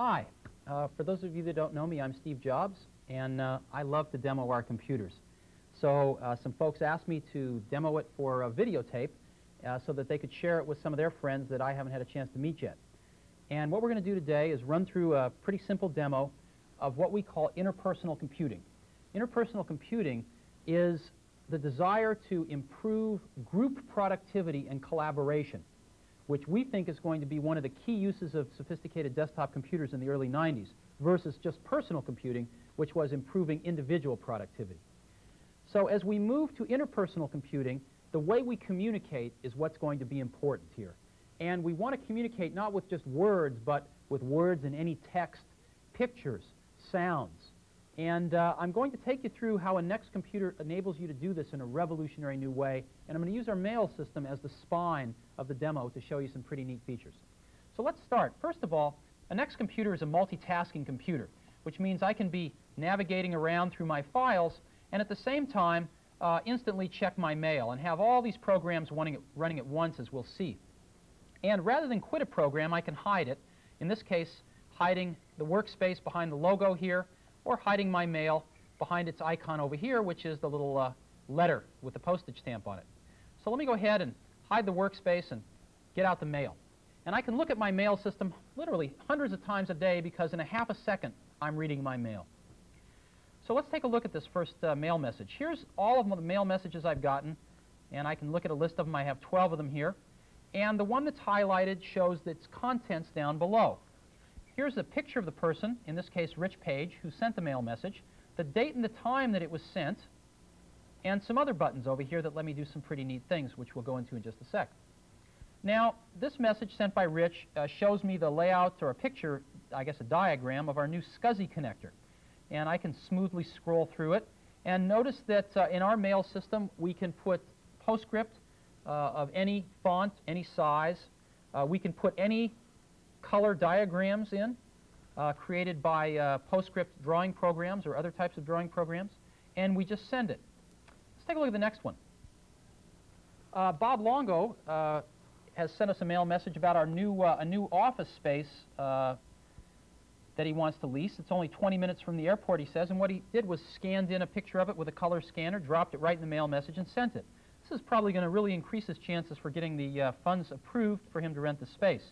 Hi. For those of you that don't know me, I'm Steve Jobs, and I love to demo our computers. So some folks asked me to demo it for a videotape so that they could share it with some of their friends that I haven't had a chance to meet yet. And what we're going to do today is run through a pretty simple demo of what we call interpersonal computing. Interpersonal computing is the desire to improve group productivity and collaboration, which we think is going to be one of the key uses of sophisticated desktop computers in the early 90s versus just personal computing, which was improving individual productivity. So as we move to interpersonal computing, the way we communicate is what's going to be important here. And we want to communicate not with just words, but with words and any text, pictures, sounds. And I'm going to take you through how a NeXT computer enables you to do this in a revolutionary new way. And I'm going to use our mail system as the spine of the demo to show you some pretty neat features. So let's start. First of all, a NeXT computer is a multitasking computer, which means I can be navigating around through my files and at the same time instantly check my mail and have all these programs running at once, as we'll see. And rather than quit a program, I can hide it. In this case, hiding the workspace behind the logo here, or hiding my mail behind its icon over here, which is the little letter with the postage stamp on it. So let me go ahead and hide the workspace and get out the mail. And I can look at my mail system literally hundreds of times a day because in a half a second I'm reading my mail. So let's take a look at this first mail message. Here's all of the mail messages I've gotten, and I can look at a list of them. I have 12 of them here. And the one that's highlighted shows its contents down below. Here's a picture of the person, in this case Rich Page, who sent the mail message, the date and the time that it was sent, and some other buttons over here that let me do some pretty neat things, which we'll go into in just a sec. Now, this message sent by Rich shows me the layout, or a picture, I guess a diagram, of our new SCSI connector. And I can smoothly scroll through it. And notice that in our mail system, we can put PostScript of any font, any size. We can put any color diagrams in, created by PostScript drawing programs or other types of drawing programs, and we just send it. Let's take a look at the next one. Bob Longo has sent us a mail message about our a new office space that he wants to lease. It's only 20 minutes from the airport, he says, and what he did was scanned in a picture of it with a color scanner, dropped it right in the mail message, and sent it. This is probably going to really increase his chances for getting the funds approved for him to rent the space.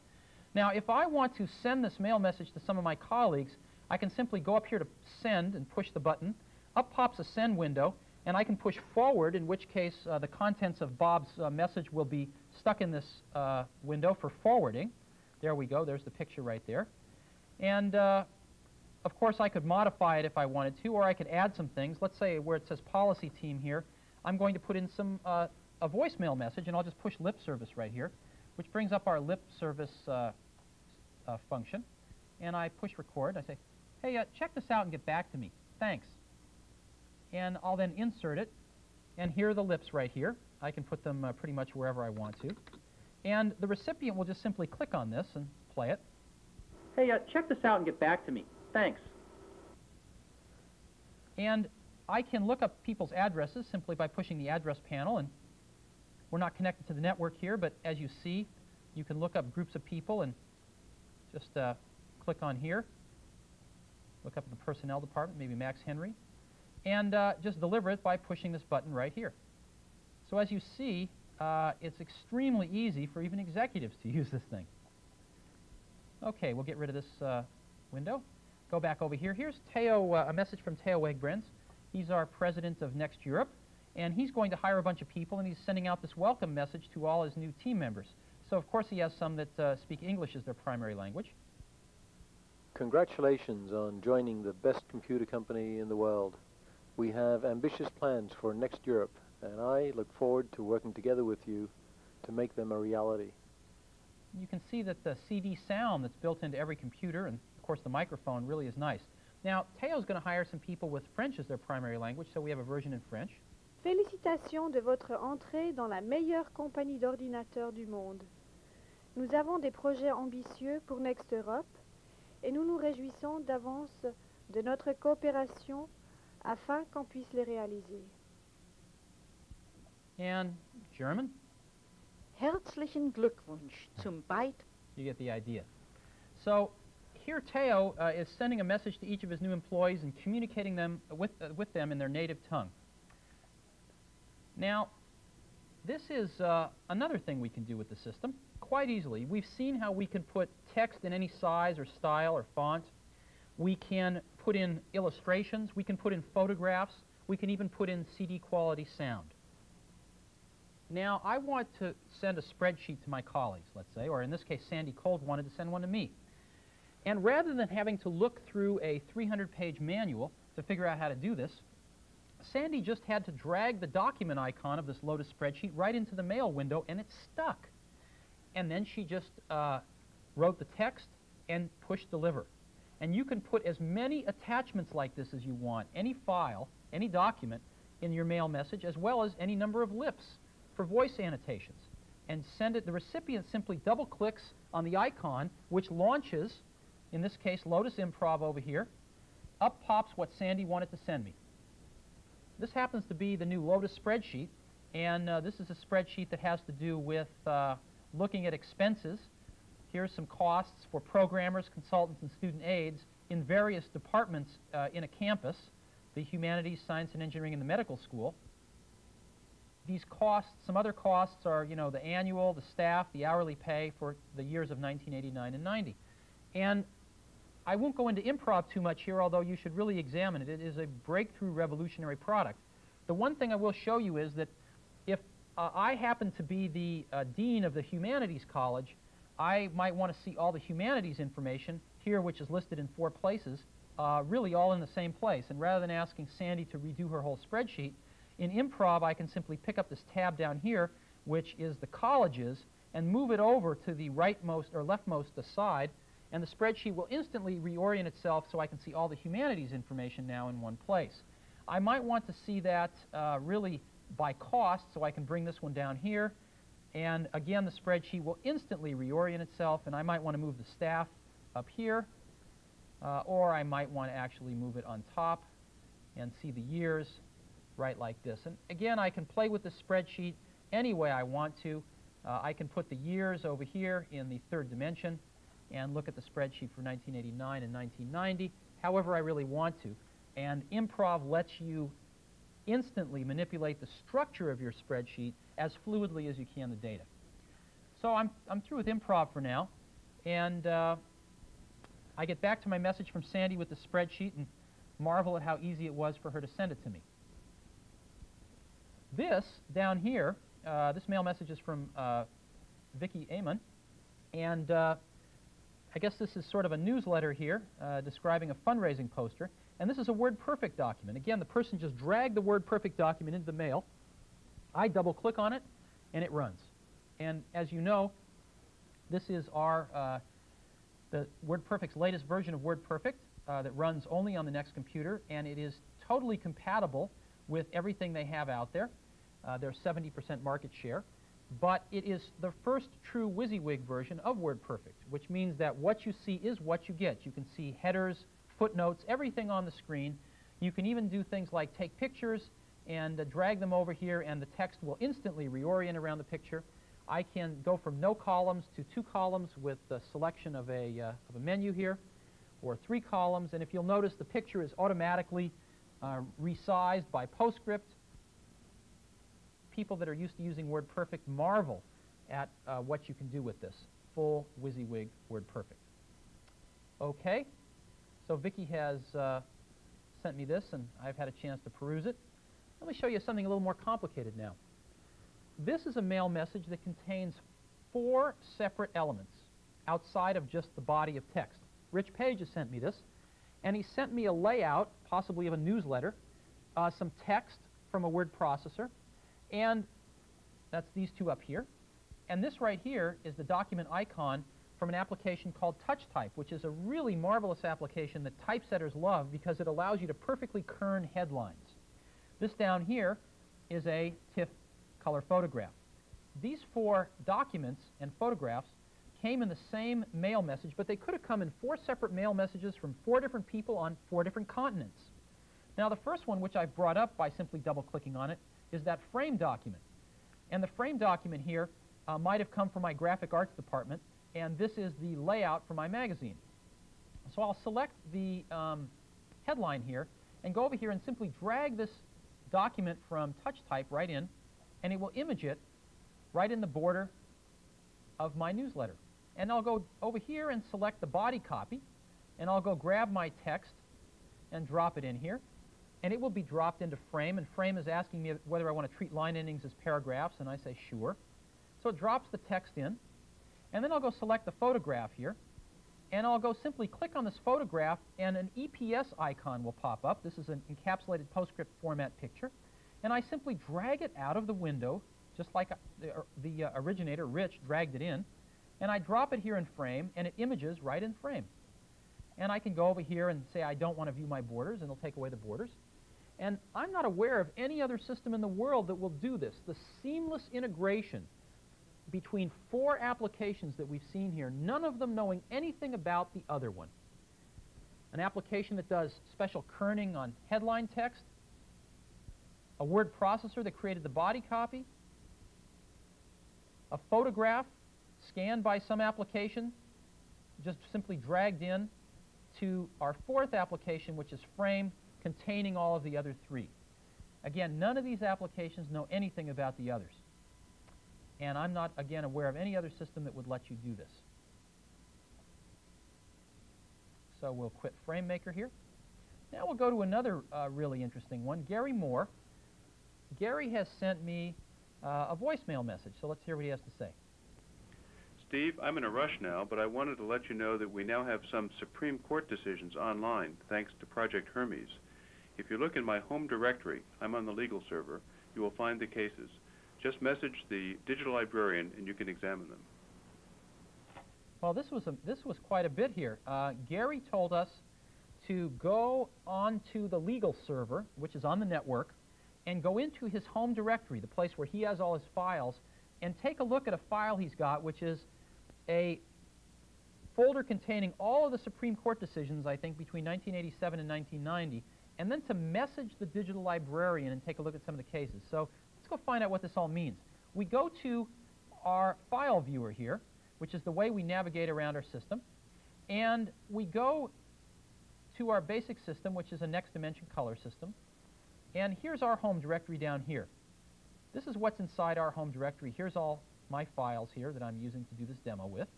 Now, if I want to send this mail message to some of my colleagues, I can simply go up here to send and push the button. Up pops a send window, and I can push forward, in which case the contents of Bob's message will be stuck in this window for forwarding. There we go. There's the picture right there. And, of course, I could modify it if I wanted to, or I could add some things. Let's say where it says policy team here, I'm going to put in some a voicemail message, and I'll just push lip service right here, which brings up our lip service function. And I push record. I say, hey, check this out and get back to me. Thanks. And I'll then insert it. And here are the lips right here. I can put them pretty much wherever I want to. And the recipient will just simply click on this and play it. Hey, check this out and get back to me. Thanks. And I can look up people's addresses simply by pushing the address panel. And we're not connected to the network here, but as you see, you can look up groups of people and just click on here. Look up in the personnel department, maybe Max Henry, and just deliver it by pushing this button right here. So as you see, it's extremely easy for even executives to use this thing. Okay, we'll get rid of this window. Go back over here. Here's Theo, a message from Theo Egbrens. He's our president of NeXT Europe, and he's going to hire a bunch of people, and he's sending out this welcome message to all his new team members. So, of course, he has some that speak English as their primary language. Congratulations on joining the best computer company in the world. We have ambitious plans for NeXT Europe, and I look forward to working together with you to make them a reality. You can see that the CD sound that's built into every computer, and of course the microphone, really is nice. Now, Theo's going to hire some people with French as their primary language, so we have a version in French. Félicitations de votre entrée dans la meilleure compagnie d'ordinateurs du monde. Nous avons des projets ambitieux pour NeXT Europe et nous nous réjouissons d'avance de notre coopération afin qu'on puisse les réaliser. And German? Herzlichen Glückwunsch zum You get the idea. So here Teo is sending a message to each of his new employees and communicating them with them in their native tongue. Now, this is another thing we can do with the system quite easily. We've seen how we can put text in any size or style or font. We can put in illustrations. We can put in photographs. We can even put in CD quality sound. Now, I want to send a spreadsheet to my colleagues, let's say, or in this case, Sandy Cold wanted to send one to me. And rather than having to look through a 300-page manual to figure out how to do this, Sandy just had to drag the document icon of this Lotus spreadsheet right into the mail window, and it stuck. And then she just wrote the text and pushed deliver. And you can put as many attachments like this as you want, any file, any document in your mail message, as well as any number of lips for voice annotations. And send it. The recipient simply double-clicks on the icon, which launches, in this case, Lotus Improv over here. Up pops what Sandy wanted to send me. This happens to be the new Lotus spreadsheet, and this is a spreadsheet that has to do with looking at expenses. Here's some costs for programmers, consultants, and student aides in various departments in a campus, the humanities, science, and engineering, and the medical school. These costs, some other costs are, you know, the annual, the staff, the hourly pay for the years of 1989 and 90. And I won't go into improv too much here, although you should really examine it. It is a breakthrough, revolutionary product. The one thing I will show you is that if I happen to be the dean of the humanities college, I might want to see all the humanities information here, which is listed in 4 places, really all in the same place. And rather than asking Sandy to redo her whole spreadsheet, in improv I can simply pick up this tab down here, which is the colleges, and move it over to the rightmost or leftmost side, and the spreadsheet will instantly reorient itself so I can see all the humanities information now in one place. I might want to see that really by cost, so I can bring this one down here. And again, the spreadsheet will instantly reorient itself, and I might want to move the staff up here, or I might want to actually move it on top and see the years right like this. And again, I can play with the spreadsheet any way I want to. I can put the years over here in the 3rd dimension and look at the spreadsheet for 1989 and 1990, however I really want to. And improv lets you instantly manipulate the structure of your spreadsheet as fluidly as you can the data. So I'm through with improv for now, and I get back to my message from Sandy with the spreadsheet and marvel at how easy it was for her to send it to me. This down here, this mail message is from Vicki Amon, and I guess this is sort of a newsletter here describing a fundraising poster. And this is a WordPerfect document. Again, the person just dragged the WordPerfect document into the mail. I double-click on it, and it runs. And as you know, this is the WordPerfect's latest version of WordPerfect that runs only on the NeXT computer, and it is totally compatible with everything they have out there. They're 70% market share. But it is the first true WYSIWYG version of WordPerfect, which means that what you see is what you get. You can see headers, footnotes, everything on the screen. You can even do things like take pictures and drag them over here, and the text will instantly reorient around the picture. I can go from no columns to 2 columns with the selection of a menu here, or 3 columns. And if you'll notice, the picture is automatically resized by PostScript. People that are used to using WordPerfect marvel at what you can do with this full WYSIWYG WordPerfect. Okay, so Vicki has sent me this, and I've had a chance to peruse it. Let me show you something a little more complicated now. This is a mail message that contains 4 separate elements outside of just the body of text. Rich Page has sent me this, and he sent me a layout, possibly of a newsletter, some text from a word processor, and that's these 2 up here. And this right here is the document icon from an application called TouchType, which is a really marvelous application that typesetters love because it allows you to perfectly kern headlines. This down here is a TIFF color photograph. These 4 documents and photographs came in the same mail message, but they could have come in 4 separate mail messages from 4 different people on 4 different continents. Now, the first one, which I've brought up by simply double-clicking on it, is that frame document. And the frame document here might have come from my graphic arts department, and this is the layout for my magazine. So I'll select the headline here and go over here and simply drag this document from touch type right in, and it will image it right in the border of my newsletter. And I'll go over here and select the body copy, and I'll go grab my text and drop it in here, and it will be dropped into Frame, and Frame is asking me whether I want to treat line endings as paragraphs, and I say sure. So it drops the text in, and then I'll go select the photograph here, and I'll go simply click on this photograph, and an EPS icon will pop up. This is an encapsulated PostScript format picture, and I simply drag it out of the window, just like the originator, Rich, dragged it in, and I drop it here in Frame, and it images right in Frame. And I can go over here and say I don't want to view my borders, and it'll take away the borders. And I'm not aware of any other system in the world that will do this. The seamless integration between 4 applications that we've seen here, none of them knowing anything about the other one. An application that does special kerning on headline text, a word processor that created the body copy, a photograph scanned by some application, just simply dragged in to our 4th application, which is Frame, containing all of the other 3. Again, none of these applications know anything about the others. And I'm not, again, aware of any other system that would let you do this. So we'll quit FrameMaker here. Now we'll go to another really interesting one, Gary Moore. Gary has sent me a voicemail message, so let's hear what he has to say. Steve, I'm in a rush now, but I wanted to let you know that we now have some Supreme Court decisions online, thanks to Project Hermes. If you look in my home directory, I'm on the legal server, you will find the cases. Just message the digital librarian and you can examine them. Well, this was quite a bit here. Gary told us to go onto the legal server, which is on the network, and go into his home directory, the place where he has all his files, and take a look at a file he's got, which is a folder containing all of the Supreme Court decisions, I think, between 1987 and 1990, and then to message the digital librarian and take a look at some of the cases. So let's go find out what this all means. We go to our file viewer here, which is the way we navigate around our system, and we go to our basic system, which is a next dimension color system, and here's our home directory down here. This is what's inside our home directory. Here's all my files here that I'm using to do this demo with.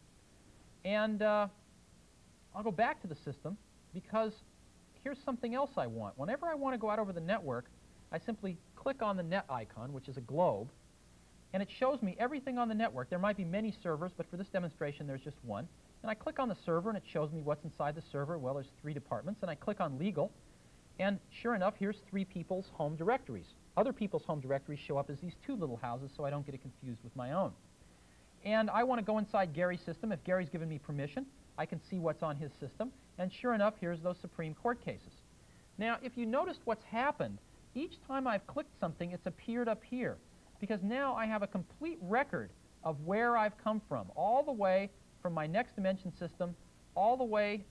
And I'll go back to the system because here's something else I want. Whenever I want to go out over the network, I simply click on the net icon, which is a globe, and it shows me everything on the network. There might be many servers, but for this demonstration, there's just one. And I click on the server, and it shows me what's inside the server. Well, there's 3 departments, and I click on legal, and sure enough, here's 3 people's home directories. Other people's home directories show up as these 2 little houses, so I don't get it confused with my own. And I want to go inside Gary's system. If Gary's given me permission, I can see what's on his system. And sure enough, here's those Supreme Court cases. Now, if you noticed what's happened, each time I've clicked something, it's appeared up here, because now I have a complete record of where I've come from, all the way from my next dimension system, all the way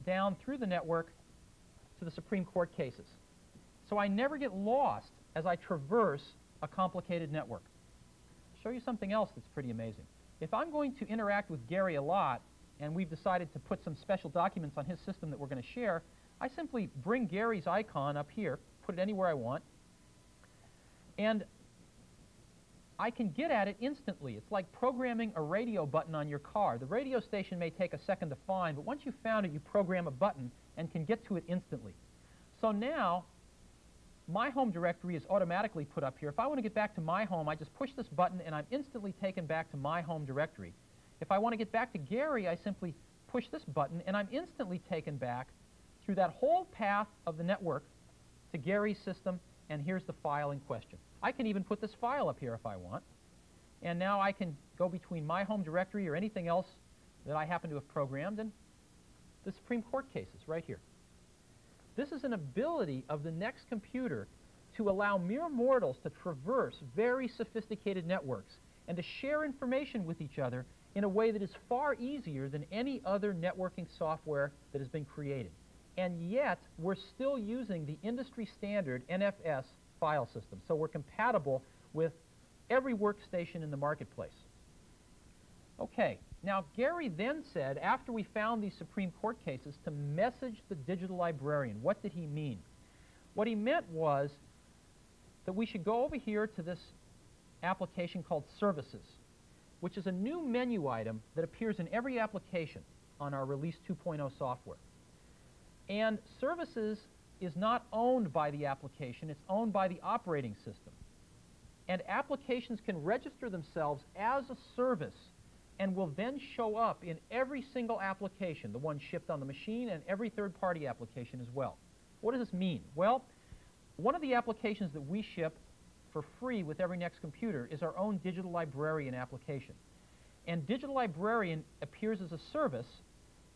down through the network to the Supreme Court cases. So I never get lost as I traverse a complicated network. I'll show you something else that's pretty amazing. If I'm going to interact with Gary a lot, and we've decided to put some special documents on his system that we're going to share, I simply bring Gary's icon up here, put it anywhere I want, and I can get at it instantly. It's like programming a radio button on your car. The radio station may take a second to find, but once you've found it, you program a button and can get to it instantly. So now, my home directory is automatically put up here. If I want to get back to my home, I just push this button and I'm instantly taken back to my home directory. If I want to get back to Gary, I simply push this button and I'm instantly taken back through that whole path of the network to Gary's system, and here's the file in question. I can even put this file up here if I want, and now I can go between my home directory or anything else that I happen to have programmed and the Supreme Court cases right here. This is an ability of the NeXT computer to allow mere mortals to traverse very sophisticated networks and to share information with each other in a way that is far easier than any other networking software that has been created. And yet, we're still using the industry standard NFS file system, so we're compatible with every workstation in the marketplace. Okay, now Gary then said, after we found these Supreme Court cases, to message the digital librarian. What did he mean? What he meant was that we should go over here to this application called Services, which is a new menu item that appears in every application on our Release 2.0 software. And Services is not owned by the application, it's owned by the operating system. And applications can register themselves as a service and will then show up in every single application, the one shipped on the machine and every third-party application as well. What does this mean? Well, one of the applications that we ship for free with every NeXT computer is our own Digital Librarian application. And Digital Librarian appears as a service,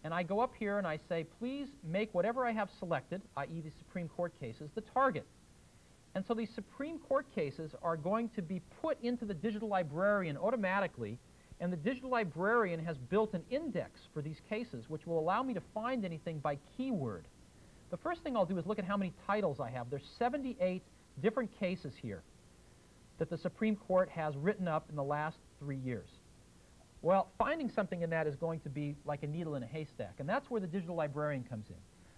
and I go up here and I say, please make whatever I have selected, i.e. the Supreme Court cases, the target. And so these Supreme Court cases are going to be put into the Digital Librarian automatically, and the Digital Librarian has built an index for these cases, which will allow me to find anything by keyword. The first thing I'll do is look at how many titles I have. There's 78 different cases here that the Supreme Court has written up in the last 3 years. Well, finding something in that is going to be like a needle in a haystack, and that's where the Digital Librarian comes in.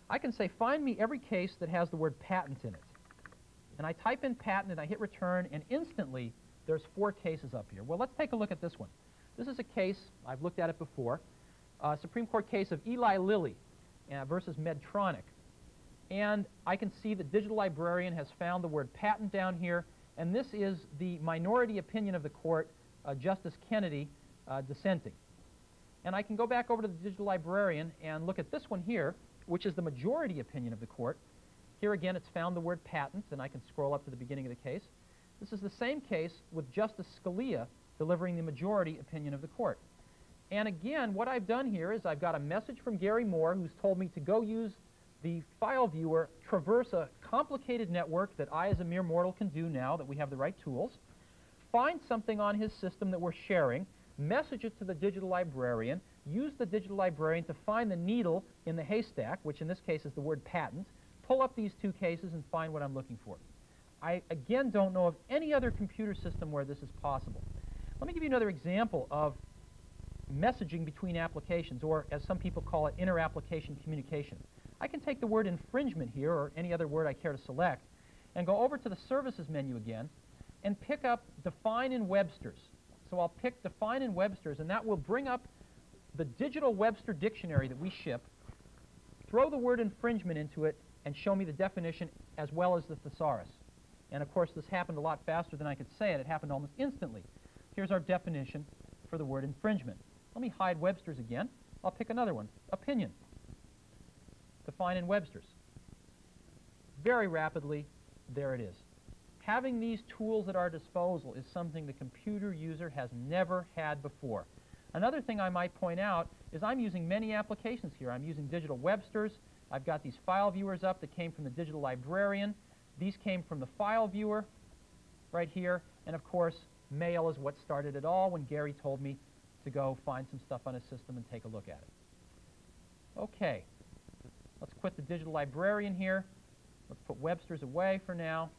I can say, find me every case that has the word patent in it. And I type in patent and I hit return, and instantly there's 4 cases up here. Well, let's take a look at this one. This is a case, I've looked at it before, Supreme Court case of Eli Lilly versus Medtronic. And I can see the Digital Librarian has found the word patent down here, and this is the minority opinion of the court, Justice Kennedy dissenting. And I can go back over to the Digital Librarian and look at this one here, which is the majority opinion of the court. Here again, it's found the word patent, and I can scroll up to the beginning of the case. This is the same case with Justice Scalia delivering the majority opinion of the court. And again, what I've done here is I've got a message from Gary Moore, who's told me to go use the file viewer, traverse a complicated network that I as a mere mortal can do now that we have the right tools, find something on his system that we're sharing, message it to the Digital Librarian, use the Digital Librarian to find the needle in the haystack, which in this case is the word patent, pull up these 2 cases and find what I'm looking for. I, again, don't know of any other computer system where this is possible. Let me give you another example of messaging between applications, or as some people call it, inter-application communication. I can take the word infringement here, or any other word I care to select, and go over to the Services menu again, and pick up Define in Webster's. So I'll pick Define in Webster's, and that will bring up the digital Webster dictionary that we ship, throw the word infringement into it, and show me the definition as well as the thesaurus. And of course, this happened a lot faster than I could say it. It happened almost instantly. Here's our definition for the word infringement. Let me hide Webster's again. I'll pick another one, opinion. Define in Webster's. Very rapidly, there it is. Having these tools at our disposal is something the computer user has never had before. Another thing I might point out is I'm using many applications here. I'm using Digital Webster's. I've got these file viewers up that came from the Digital Librarian. These came from the file viewer right here. And of course, mail is what started it all when Gary told me to go find some stuff on his system and take a look at it. Okay, let's quit the Digital Librarian here. Let's put Webster's away for now.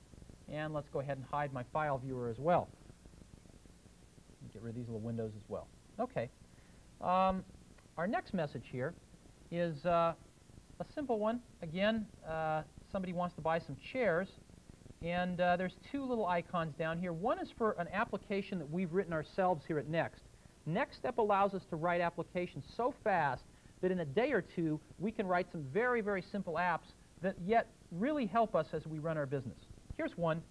And let's go ahead and hide my file viewer as well. Get rid of these little windows as well. Okay. Our next message here is a simple one. Again, somebody wants to buy some chairs, and there's 2 little icons down here. One is for an application that we've written ourselves here at NeXT. NeXtStep allows us to write applications so fast that in a day or 2 we can write some very, very simple apps that yet really help us as we run our business. Here's one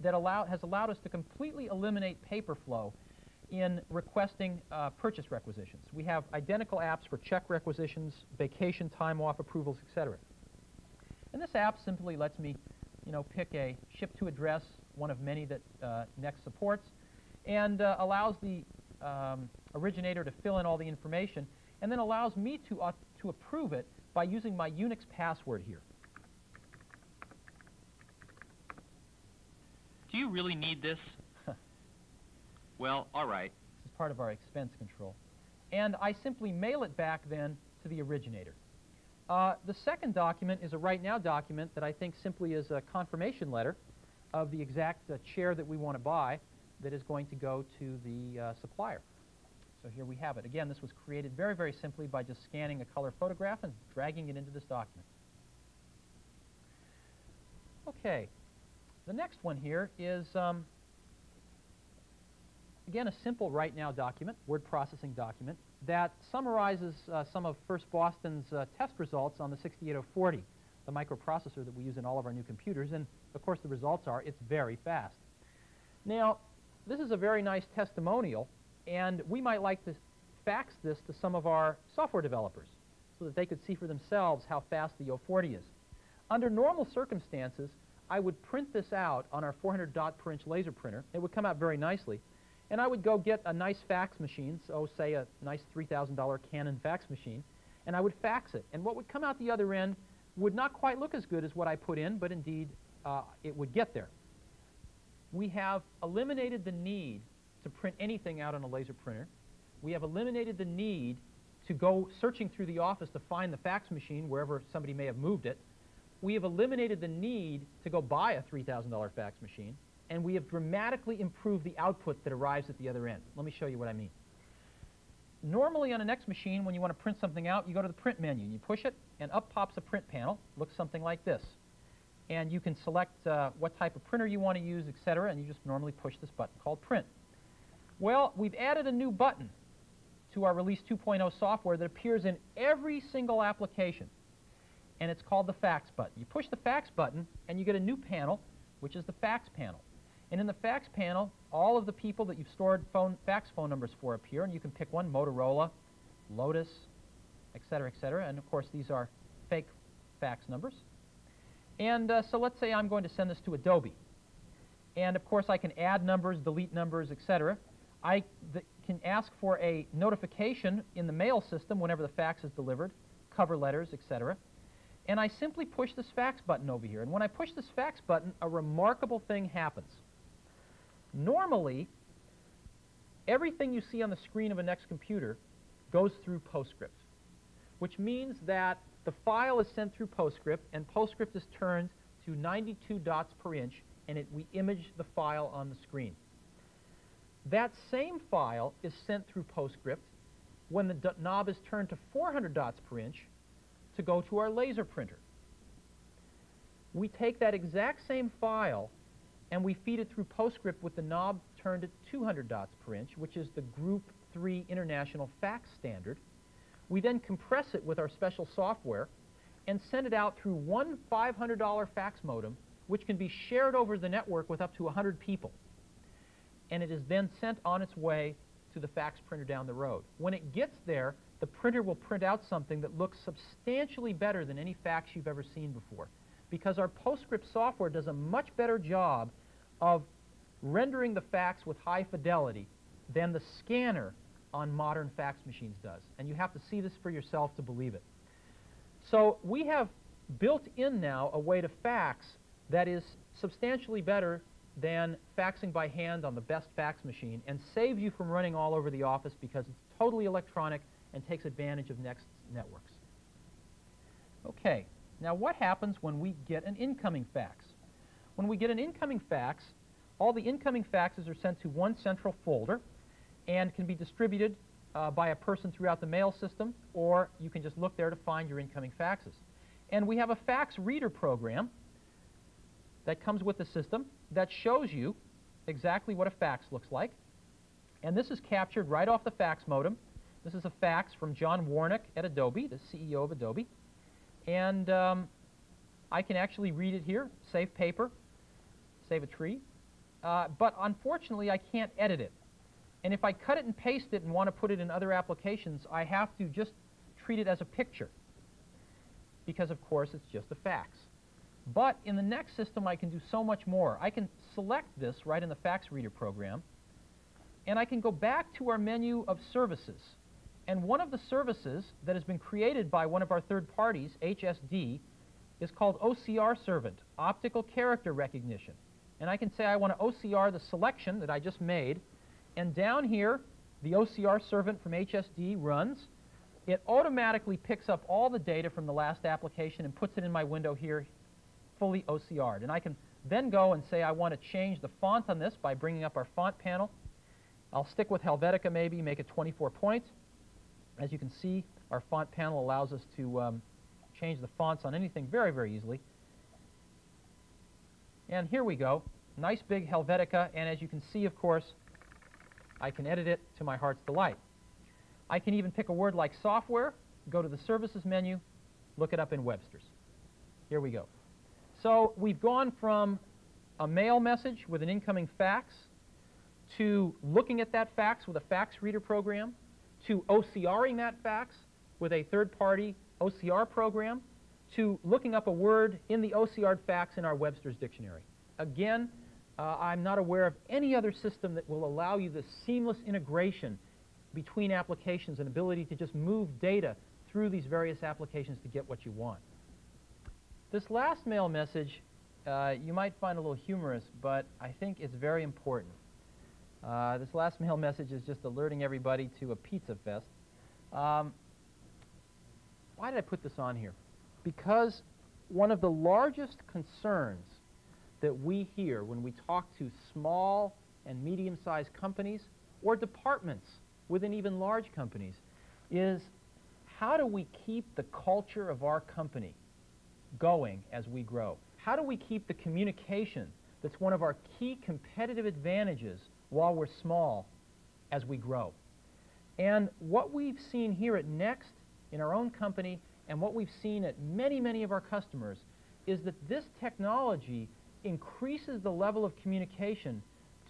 that has allowed us to completely eliminate paper flow in requesting purchase requisitions. We have identical apps for check requisitions, vacation time off approvals, etc. And this app simply lets me, pick a ship to address, one of many that NeXT supports, and allows the originator to fill in all the information, and then allows me to approve it by using my Unix password here. Do you really need this? Well, all right. This is part of our expense control. And I simply mail it back then to the originator. The second document is a right now document that I think simply is a confirmation letter of the exact chair that we want to buy that is going to go to the supplier. So here we have it. Again, this was created very, very simply by just scanning a color photograph and dragging it into this document. Okay, the next one here is, again, a simple Right Now document, word processing document, that summarizes some of First Boston's test results on the 68040, the microprocessor that we use in all of our new computers, and of course the results are it's very fast. Now, this is a very nice testimonial, and we might like to fax this to some of our software developers so that they could see for themselves how fast the 040 is. Under normal circumstances, I would print this out on our 400 dot per inch laser printer. It would come out very nicely. And I would go get a nice fax machine, so say a nice $3,000 Canon fax machine, and I would fax it. And what would come out the other end would not quite look as good as what I put in, but indeed it would get there. We have eliminated the need to print anything out on a laser printer. We have eliminated the need to go searching through the office to find the fax machine wherever somebody may have moved it. We have eliminated the need to go buy a $3,000 fax machine, and we have dramatically improved the output that arrives at the other end. Let me show you what I mean. Normally on a NeXT machine, when you want to print something out, you go to the print menu, and you push it, and up pops a print panel. Looks something like this. And you can select what type of printer you want to use, etc., and you just normally push this button called Print. Well, we've added a new button to our Release 2.0 software that appears in every single application, and it's called the Fax button. You push the Fax button, and you get a new panel, which is the Fax panel. And in the Fax panel, all of the people that you've stored fax phone numbers for appear, and you can pick one, Motorola, Lotus, etc., etc., and of course these are fake fax numbers. And so let's say I'm going to send this to Adobe. And of course I can add numbers, delete numbers, etc. I can ask for a notification in the mail system whenever the fax is delivered, cover letters, etc. And I simply push this fax button over here. And when I push this fax button, a remarkable thing happens. Normally, everything you see on the screen of a NeXT computer goes through PostScript, which means that the file is sent through PostScript, and PostScript is turned to 92 dots per inch, and we image the file on the screen. That same file is sent through PostScript when the knob is turned to 400 dots per inch to go to our laser printer. We take that exact same file and we feed it through PostScript with the knob turned at 200 dots per inch, which is the Group 3 International Fax Standard. We then compress it with our special software and send it out through one $500 fax modem, which can be shared over the network with up to 100 people. And it is then sent on its way to the fax printer down the road. When it gets there, the printer will print out something that looks substantially better than any fax you've ever seen before, because our PostScript software does a much better job of rendering the fax with high fidelity than the scanner on modern fax machines does. And you have to see this for yourself to believe it. So we have built in now a way to fax that is substantially better than faxing by hand on the best fax machine, and saves you from running all over the office because it's totally electronic and takes advantage of NeXT's networks. Okay, now what happens when we get an incoming fax? When we get an incoming fax, all the incoming faxes are sent to one central folder and can be distributed by a person throughout the mail system, or you can just look there to find your incoming faxes. And we have a fax reader program that comes with the system that shows you exactly what a fax looks like. And this is captured right off the fax modem. This is a fax from John Warnick at Adobe, the CEO of Adobe. And I can actually read it here, save paper, save a tree. But unfortunately, I can't edit it. And if I cut it and paste it and want to put it in other applications, I have to just treat it as a picture, because of course it's just a fax. But in the NeXT system, I can do so much more. I can select this right in the fax reader program, and I can go back to our menu of services. And one of the services that has been created by one of our third parties, HSD, is called OCR Servant, Optical Character Recognition. And I can say I want to OCR the selection that I just made, and down here, the OCR Servant from HSD runs. It automatically picks up all the data from the last application and puts it in my window here, fully OCR'd. And I can then go and say I want to change the font on this by bringing up our font panel. I'll stick with Helvetica maybe, make it 24 points. As you can see, our font panel allows us to change the fonts on anything very, very easily. And here we go. Nice big Helvetica, and as you can see, of course, I can edit it to my heart's delight. I can even pick a word like software, go to the services menu, look it up in Webster's. Here we go. So we've gone from a mail message with an incoming fax to looking at that fax with a fax reader program, to OCRing that fax with a third-party OCR program, to looking up a word in the OCR'd fax in our Webster's dictionary. Again, I'm not aware of any other system that will allow you the seamless integration between applications and ability to just move data through these various applications to get what you want. This last mail message you might find a little humorous, but I think it's very important. This last mail message is just alerting everybody to a pizza fest. Why did I put this on here? Because one of the largest concerns that we hear when we talk to small and medium-sized companies or departments within even large companies is how do we keep the culture of our company going as we grow? How do we keep the communication that's one of our key competitive advantages while we're small as we grow? And what we've seen here at NeXT in our own company and what we've seen at many, many of our customers is that this technology increases the level of communication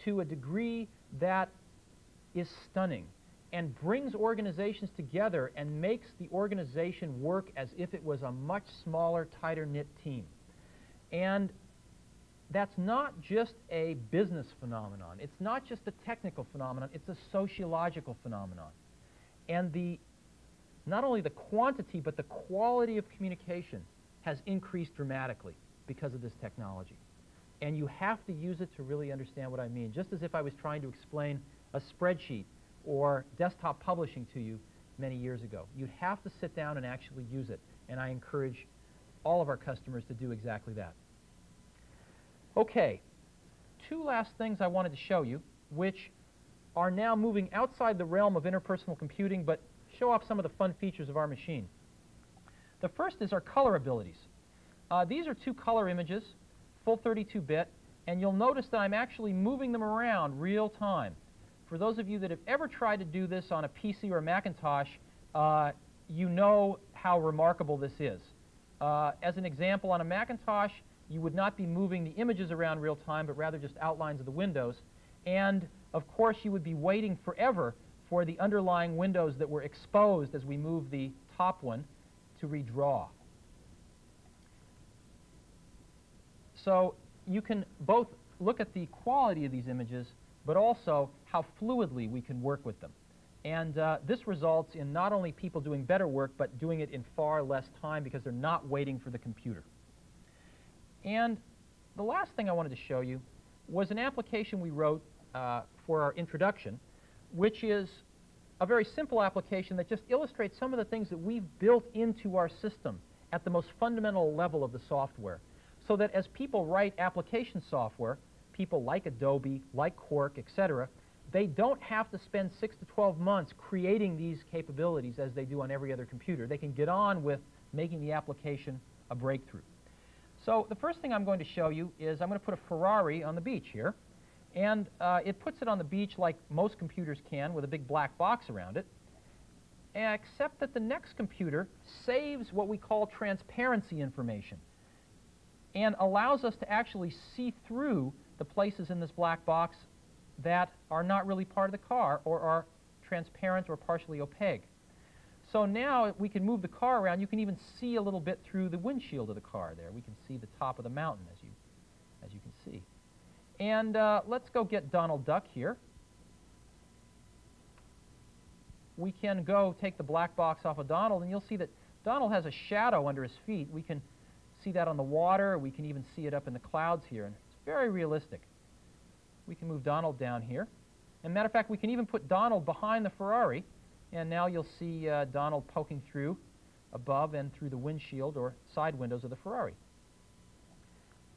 to a degree that is stunning and brings organizations together and makes the organization work as if it was a much smaller, tighter-knit team. And that's not just a business phenomenon. It's not just a technical phenomenon. It's a sociological phenomenon. And not only the quantity, but the quality of communication has increased dramatically because of this technology. And you have to use it to really understand what I mean. Just as if I was trying to explain a spreadsheet or desktop publishing to you many years ago. You have to sit down and actually use it. And I encourage all of our customers to do exactly that. Okay, two last things I wanted to show you, which are now moving outside the realm of interpersonal computing, but show off some of the fun features of our machine. The first is our color abilities. These are two color images, full 32-bit, and you'll notice that I'm actually moving them around real time. For those of you that have ever tried to do this on a PC or a Macintosh, you know how remarkable this is. As an example, on a Macintosh, you would not be moving the images around real time, but rather just outlines of the windows. And, of course, you would be waiting forever for the underlying windows that were exposed as we move the top one to redraw. So you can both look at the quality of these images, but also how fluidly we can work with them. And this results in not only people doing better work, but doing it in far less time because they're not waiting for the computer. And the last thing I wanted to show you was an application we wrote for our introduction, which is a very simple application that just illustrates some of the things that we've built into our system at the most fundamental level of the software, so that as people write application software, people like Adobe, like Quark, etc., they don't have to spend 6 to 12 months creating these capabilities as they do on every other computer. They can get on with making the application a breakthrough. So the first thing I'm going to show you is I'm going to put a Ferrari on the beach here. And it puts it on the beach like most computers can with a big black box around it, except that the next computer saves what we call transparency information and allows us to actually see through the places in this black box that are not really part of the car or are transparent or partially opaque. So now we can move the car around. You can even see a little bit through the windshield of the car there. We can see the top of the mountain, as you can see. And let's go get Donald Duck here. We can go take the black box off of Donald, and you'll see that Donald has a shadow under his feet. We can see that on the water. We can even see it up in the clouds here, and it's very realistic. We can move Donald down here. And matter of fact, we can even put Donald behind the Ferrari, and now you'll see Donald poking through above and through the windshield or side windows of the Ferrari.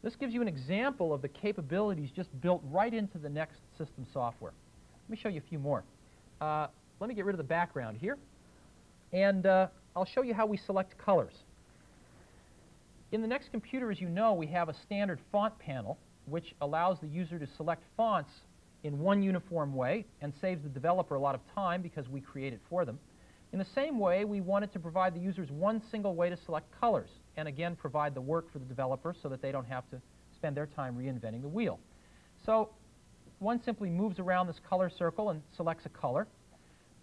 This gives you an example of the capabilities just built right into the NeXT system software. me show you a few more. Let me get rid of the background here, and I'll show you how we select colors. In the NeXT computer, as you know, we have a standard font panel, which allows the user to select fonts in one uniform way and saves the developer a lot of time because we create it for them. In the same way, we wanted to provide the users one single way to select colors, and again, provide the work for the developer so that they don't have to spend their time reinventing the wheel. So one simply moves around this color circle and selects a color.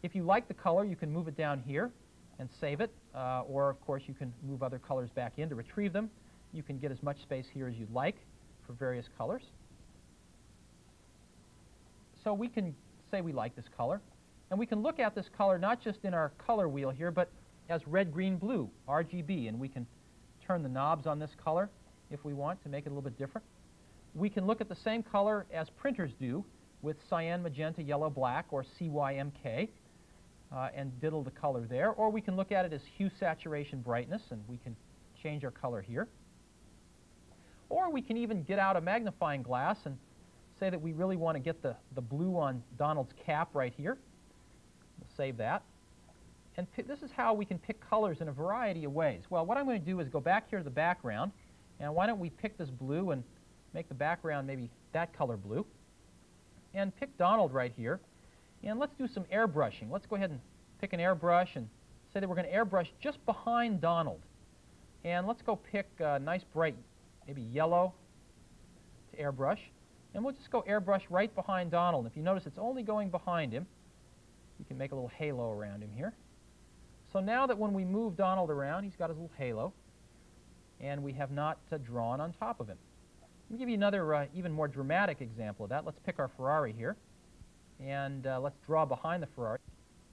If you like the color, you can move it down here and save it, or of course you can move other colors back in to retrieve them. You can get as much space here as you'd like for various colors. So we can say we like this color, and we can look at this color not just in our color wheel here, but as red, green, blue, RGB, and we can turn the knobs on this color if we want to make it a little bit different. We can look at the same color as printers do with cyan, magenta, yellow, black, or CYMK, and diddle the color there. Or we can look at it as hue, saturation, brightness, and we can change our color here. Or we can even get out a magnifying glass and say that we really want to get the blue on Donald's cap right here. We'll save that. And this is how we can pick colors in a variety of ways. Well, what I'm going to do is go back here to the background, and why don't we pick this blue and make the background maybe that color blue, and pick Donald right here. And let's do some airbrushing. Let's go ahead and pick an airbrush and say that we're going to airbrush just behind Donald. And let's go pick a nice bright, maybe yellow to airbrush. And we'll just go airbrush right behind Donald. If you notice, it's only going behind him. You can make a little halo around him here. So now that when we move Donald around, he's got his little halo, and we have not drawn on top of him. Let me give you another even more dramatic example of that. Let's pick our Ferrari here, and let's draw behind the Ferrari.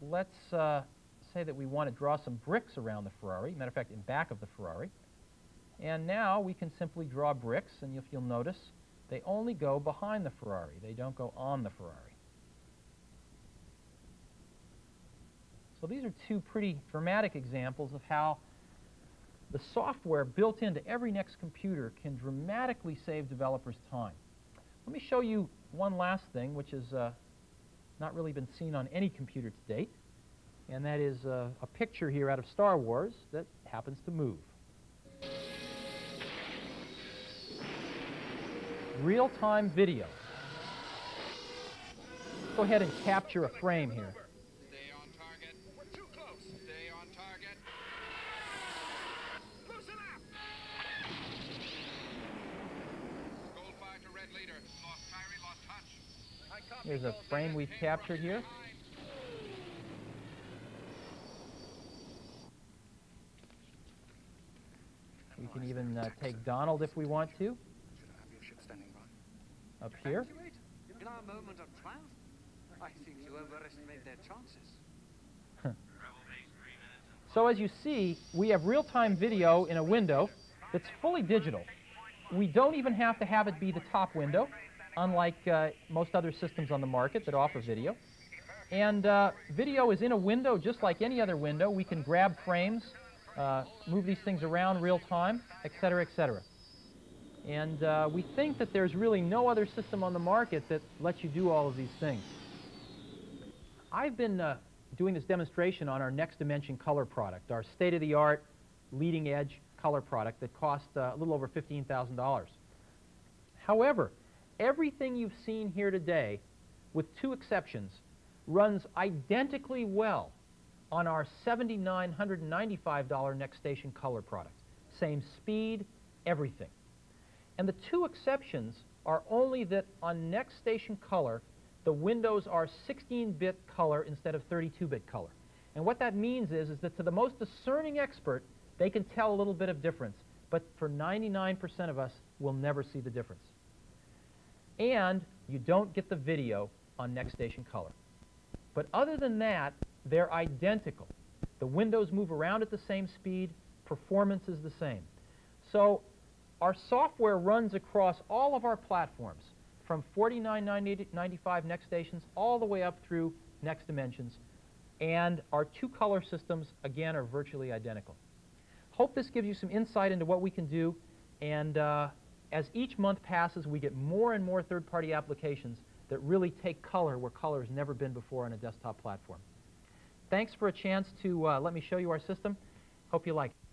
Let's say that we want to draw some bricks around the Ferrari, matter of fact, in back of the Ferrari. And now we can simply draw bricks, and if you'll notice, they only go behind the Ferrari. They don't go on the Ferrari. So these are two pretty dramatic examples of how the software built into every NeXT computer can dramatically save developers time. Let me show you one last thing, which has not really been seen on any computer to date, and that is a picture here out of Star Wars that happens to move. Real-time video. Go ahead and capture a frame here. Stay on target. We're too close. Stay on target. Loosen up. Gold 5 to red leader. Lost Kyrie, lost touch. Here's a frame we've captured here. We can even take Donald if we want to. Up here. In our moment of triumph, I think you overestimate their chances. So as you see, we have real-time video in a window that's fully digital. We don't even have to have it be the top window, unlike most other systems on the market that offer video. And video is in a window just like any other window. We can grab frames, move these things around real-time, etc., etc. And we think that there's really no other system on the market that lets you do all of these things. I've been doing this demonstration on our Next Dimension color product, our state-of-the-art, leading-edge color product that cost a little over $15,000. However, everything you've seen here today, with two exceptions, runs identically well on our $7,995 NeXTstation color product. Same speed, everything. And the two exceptions are only that on NeXTstation Color, the windows are 16-bit color instead of 32-bit color. And what that means is that to the most discerning expert, they can tell a little bit of difference. But for 99% of us, we'll never see the difference. And you don't get the video on NeXTstation Color. But other than that, they're identical. The windows move around at the same speed. Performance is the same. So our software runs across all of our platforms, from $49.95 NeXTstations all the way up through NeXT Dimensions, and our two color systems, again, are virtually identical. Hope this gives you some insight into what we can do, and as each month passes, we get more and more third-party applications that really take color where color has never been before on a desktop platform. Thanks for a chance to let me show you our system. Hope you like it.